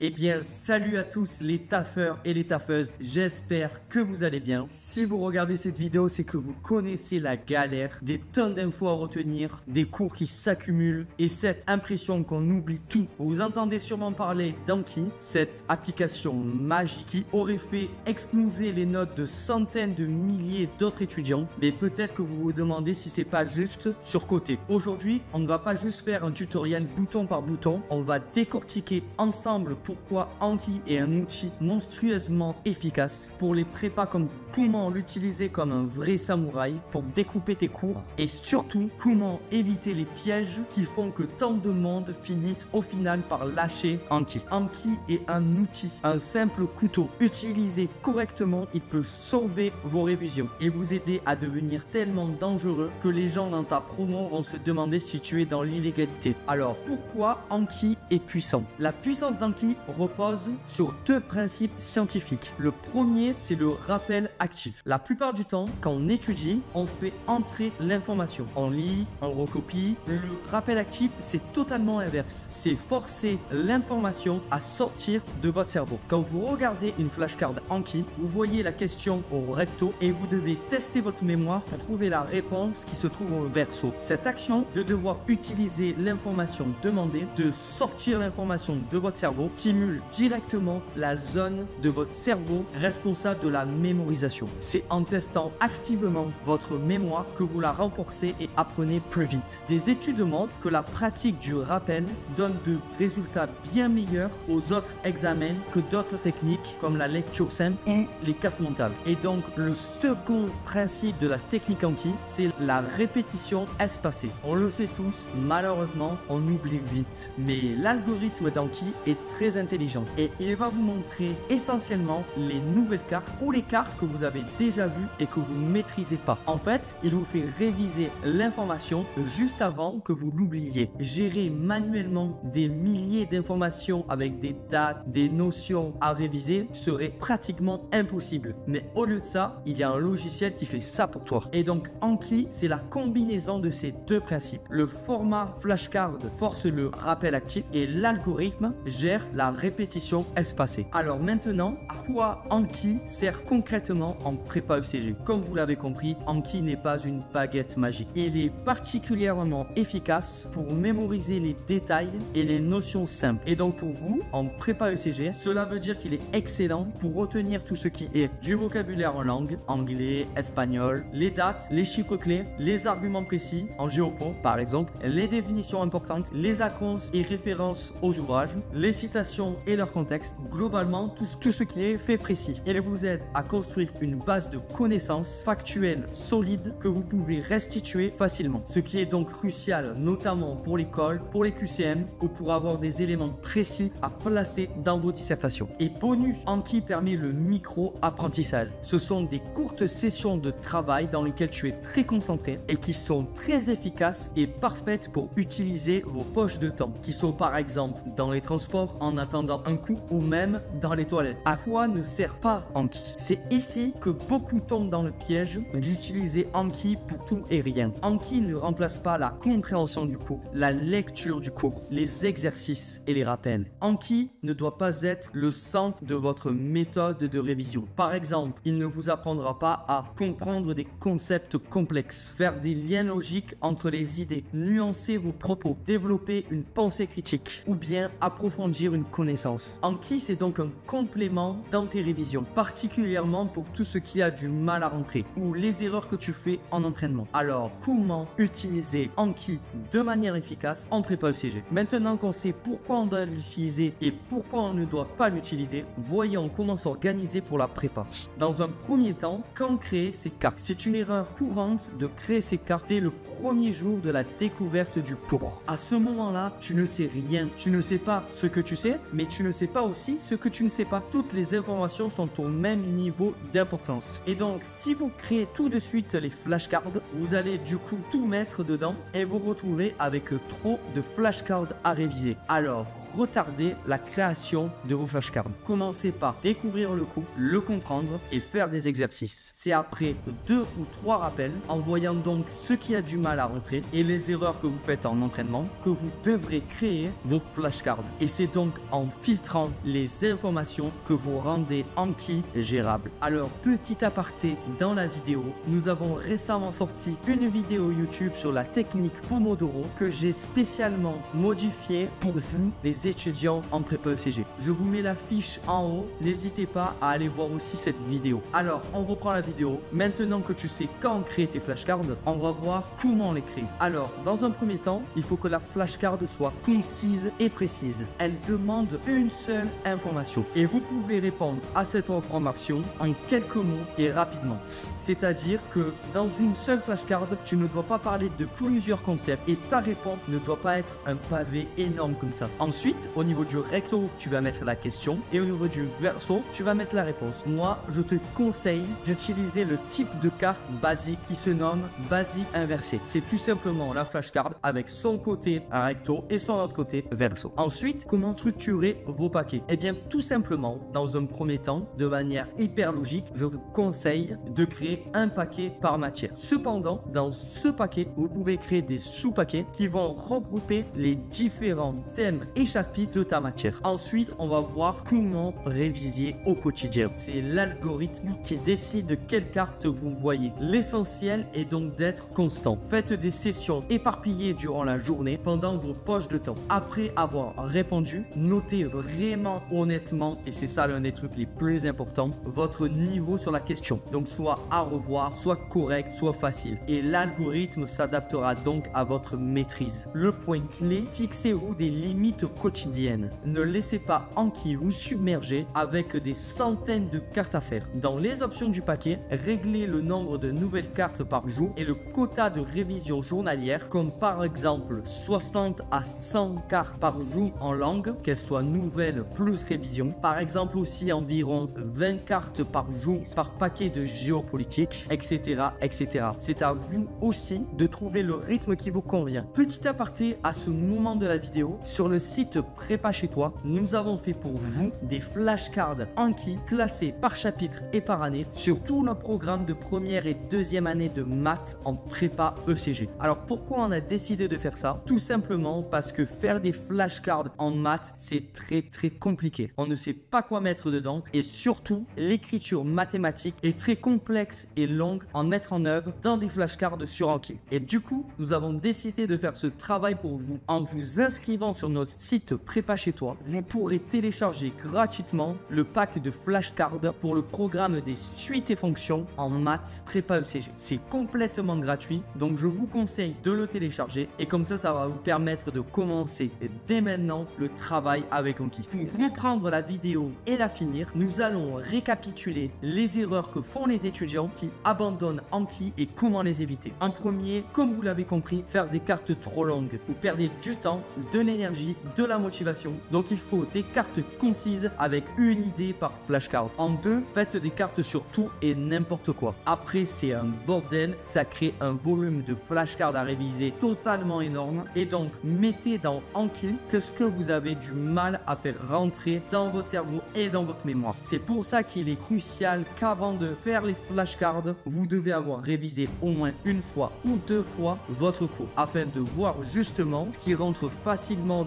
Eh bien, salut à tous les taffeurs et les taffeuses, j'espère que vous allez bien. Si vous regardez cette vidéo, c'est que vous connaissez la galère, des tonnes d'infos à retenir, des cours qui s'accumulent et cette impression qu'on oublie tout. Vous entendez sûrement parler d'Anki, cette application magique qui aurait fait exploser les notes de centaines de milliers d'autres étudiants. Mais peut-être que vous vous demandez si c'est pas juste surcoté. Aujourd'hui, on ne va pas juste faire un tutoriel bouton par bouton, on va décortiquer ensemble pourquoi Anki est un outil monstrueusement efficace pour les prépas comme vous. Comment l'utiliser comme un vrai samouraï pour découper tes cours et surtout comment éviter les pièges qui font que tant de monde finissent au final par lâcher Anki. Anki est un outil, un simple couteau. Utilisé correctement, il peut sauver vos révisions et vous aider à devenir tellement dangereux que les gens dans ta promo vont se demander si tu es dans l'illégalité. Alors pourquoi Anki est puissant? La puissance d'Anki repose sur deux principes scientifiques. Le premier, c'est le rappel actif. La plupart du temps, quand on étudie, on fait entrer l'information. On lit, on recopie. Le rappel actif, c'est totalement inverse. C'est forcer l'information à sortir de votre cerveau. Quand vous regardez une flashcard Anki, vous voyez la question au recto et vous devez tester votre mémoire pour trouver la réponse qui se trouve au verso. Cette action de devoir utiliser l'information demandée, de sortir l'information de votre cerveau, stimule directement la zone de votre cerveau responsable de la mémorisation. C'est en testant activement votre mémoire que vous la renforcez et apprenez plus vite. Des études montrent que la pratique du rappel donne de résultats bien meilleurs aux autres examens que d'autres techniques comme la lecture simple ou les cartes mentales. Et donc le second principe de la technique Anki, c'est la répétition espacée. On le sait tous, malheureusement, on oublie vite. Mais l'algorithme d'Anki est très intelligent et il va vous montrer essentiellement les nouvelles cartes ou les cartes que vous avez déjà vues et que vous ne maîtrisez pas. En fait, il vous fait réviser l'information juste avant que vous l'oubliez. Gérer manuellement des milliers d'informations avec des dates, des notions à réviser serait pratiquement impossible. Mais au lieu de ça, il y a un logiciel qui fait ça pour toi. Et donc Anki, c'est la combinaison de ces deux principes. Le format flashcard force le rappel actif et l'algorithme gère la répétition espacée. Alors maintenant, à quoi Anki sert concrètement en prépa ECG? Comme vous l'avez compris, Anki n'est pas une baguette magique. Il est particulièrement efficace pour mémoriser les détails et les notions simples. Et donc pour vous, en prépa ECG, cela veut dire qu'il est excellent pour retenir tout ce qui est du vocabulaire en langue, anglais, espagnol, les dates, les chiffres clés, les arguments précis, en géopo par exemple, les définitions importantes, les acronymes et références aux ouvrages, les citations et leur contexte, globalement tout ce qui est fait précis. Il vous aide à construire une base de connaissances factuelles solides que vous pouvez restituer facilement. Ce qui est donc crucial notamment pour l'école, pour les QCM ou pour avoir des éléments précis à placer dans vos dissertations. Et bonus, Anki permet le micro-apprentissage. Ce sont des courtes sessions de travail dans lesquelles tu es très concentré et qui sont très efficaces et parfaites pour utiliser vos poches de temps, qui sont par exemple dans les transports, en attendant un cours ou même dans les toilettes. À quoi ne sert pas Anki? C'est ici que beaucoup tombent dans le piège d'utiliser Anki pour tout et rien. Anki ne remplace pas la compréhension du cours, la lecture du cours, les exercices et les rappels. Anki ne doit pas être le centre de votre méthode de révision. Par exemple, il ne vous apprendra pas à comprendre des concepts complexes, faire des liens logiques entre les idées, nuancer vos propos, développer une pensée critique ou bien approfondir une connaissance. Anki, c'est donc un complément dans tes révisions, particulièrement pour tout ce qui a du mal à rentrer ou les erreurs que tu fais en entraînement. Alors, comment utiliser Anki de manière efficace en prépa ECG? Maintenant qu'on sait pourquoi on doit l'utiliser et pourquoi on ne doit pas l'utiliser, voyons comment s'organiser pour la prépa. Dans un premier temps, quand créer ces cartes? C'est une erreur courante de créer ces cartes dès le premier jour de la découverte du cours. À ce moment-là, tu ne sais rien. Tu ne sais pas ce que tu sais, mais tu ne sais pas aussi ce que tu ne sais pas. Toutes les informations sont au même niveau d'importance. Et donc, si vous créez tout de suite les flashcards, vous allez du coup tout mettre dedans et vous retrouver avec trop de flashcards à réviser. Alors, retarder la création de vos flashcards. Commencez par découvrir le coup, le comprendre et faire des exercices. C'est après 2 ou 3 rappels, en voyant donc ce qui a du mal à rentrer et les erreurs que vous faites en entraînement, que vous devrez créer vos flashcards. Et c'est donc en filtrant les informations que vous rendez Anki gérable. Alors, petit aparté dans la vidéo, nous avons récemment sorti une vidéo YouTube sur la technique Pomodoro que j'ai spécialement modifiée pour vous, les étudiants en prépa ECG. Je vous mets la fiche en haut, n'hésitez pas à aller voir aussi cette vidéo. Alors, on reprend la vidéo. Maintenant que tu sais quand créer tes flashcards, on va voir comment les créer. Alors, dans un premier temps, il faut que la flashcard soit concise et précise. Elle demande une seule information et vous pouvez répondre à cette information en quelques mots et rapidement. C'est-à-dire que dans une seule flashcard, tu ne dois pas parler de plusieurs concepts et ta réponse ne doit pas être un pavé énorme comme ça. Ensuite, au niveau du recto, tu vas mettre la question et au niveau du verso, tu vas mettre la réponse. Moi, je te conseille d'utiliser le type de carte basique qui se nomme basique inversé. C'est tout simplement la flashcard avec son côté recto et son autre côté verso. Ensuite, comment structurer vos paquets? Eh bien, tout simplement, dans un premier temps, de manière hyper logique, je vous conseille de créer un paquet par matière. Cependant, dans ce paquet, vous pouvez créer des sous-paquets qui vont regrouper les différents thèmes et chapitres de ta matière. Ensuite, on va voir comment réviser au quotidien. C'est l'algorithme qui décide de quelle carte vous voyez. L'essentiel est donc d'être constant. Faites des sessions éparpillées durant la journée pendant vos poches de temps. Après avoir répondu, notez vraiment honnêtement, et c'est ça l'un des trucs les plus importants, votre niveau sur la question. Donc soit à revoir, soit correct, soit facile. Et l'algorithme s'adaptera donc à votre maîtrise. Le point clé, fixez-vous des limites quotidiennes. Ne laissez pas Anki vous submerger avec des centaines de cartes à faire. Dans les options du paquet, réglez le nombre de nouvelles cartes par jour et le quota de révision journalière, comme par exemple 60 à 100 cartes par jour en langue, qu'elles soient nouvelles plus révision. Par exemple aussi environ 20 cartes par jour par paquet de géopolitique, etc. etc. C'est à vous aussi de trouver le rythme qui vous convient. Petit aparté à ce moment de la vidéo, sur le site Prépa chez toi, nous avons fait pour vous des flashcards Anki classés par chapitre et par année sur tout le programme de première et deuxième année de maths en prépa ECG. Alors pourquoi on a décidé de faire ça? Tout simplement parce que faire des flashcards en maths, c'est très compliqué. On ne sait pas quoi mettre dedans et surtout l'écriture mathématique est très complexe et longue à mettre en œuvre dans des flashcards sur Anki. Et du coup, nous avons décidé de faire ce travail pour vous. En vous inscrivant sur notre site Prépa chez toi, vous pourrez télécharger gratuitement le pack de flashcards pour le programme des suites et fonctions en maths prépa ECG. C'est complètement gratuit, donc je vous conseille de le télécharger et comme ça va vous permettre de commencer dès maintenant le travail avec Anki. Pour reprendre la vidéo et la finir, nous allons récapituler les erreurs que font les étudiants qui abandonnent Anki et comment les éviter. En premier, comme vous l'avez compris, faire des cartes trop longues. Vous perdez du temps, de l'énergie, de la motivation. Donc il faut des cartes concises avec une idée par flashcard. En deux, faites des cartes sur tout et n'importe quoi. Après, c'est un bordel, ça crée un volume de flashcards à réviser totalement énorme. Et donc, mettez dans Anki que ce que vous avez du mal à faire rentrer dans votre cerveau et dans votre mémoire. C'est pour ça qu'il est crucial qu'avant de faire les flashcards, vous devez avoir révisé au moins une fois ou deux fois votre cours afin de voir justement ce qui rentre facilement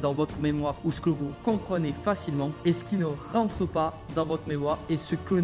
dans votre mémoire ou ce que vous comprenez facilement et ce qui ne rentre pas dans votre mémoire et ce que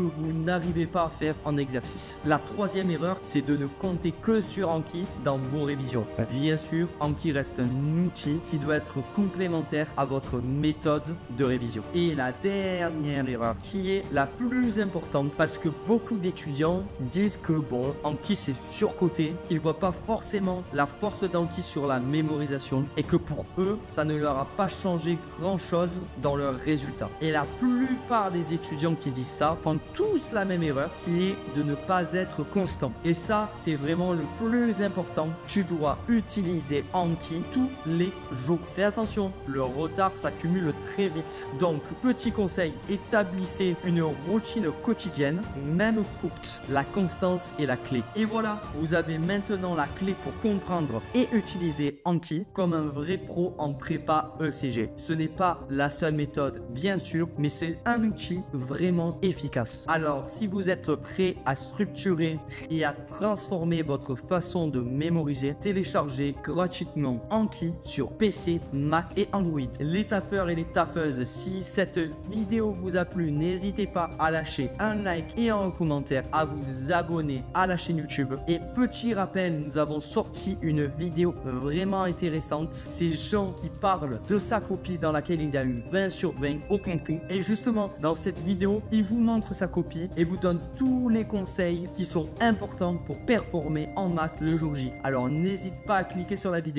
vous n'arrivez pas à faire en exercice. La troisième erreur, c'est de ne compter que sur Anki dans vos révisions. Bien sûr, Anki reste un outil qui doit être complémentaire à votre méthode de révision. Et la dernière erreur, qui est la plus importante, parce que beaucoup d'étudiants disent que bon, Anki c'est surcoté, qu'ils ne voient pas forcément la force d'Anki sur la mémorisation et que pour eux, ça ne leur a pas changé grand chose dans leurs résultats. Et la plupart des étudiants qui disent ça font tous la même erreur, qui est de ne pas être constant. Et ça, c'est vraiment le plus important. Tu dois utiliser Anki tous les jours. Fais attention, le retard s'accumule très vite. Donc, petit conseil, établissez une routine quotidienne, même courte. La constance est la clé. Et voilà, vous avez maintenant la clé pour comprendre et utiliser Anki comme un vrai pro en prépa ECG. Ce n'est pas la seule méthode, bien sûr, mais c'est un outil vraiment efficace. Alors, si vous êtes prêt à structurer et à transformer votre façon de mémoriser, téléchargez gratuitement Anki sur PC, Mac et Android. Les taffeurs et les taffeuses, si cette vidéo vous a plu, n'hésitez pas à lâcher un like et un commentaire, à vous abonner à la chaîne YouTube. Et petit rappel, nous avons sorti une vidéo vraiment intéressante. C'est Jean qui parle de sa copie dans laquelle il a eu 20 sur 20 au concours. Et justement, dans cette vidéo, il vous montre sa copie et vous donne tous les conseils qui sont importants pour performer en maths le jour J. Alors n'hésite pas à cliquer sur la vidéo.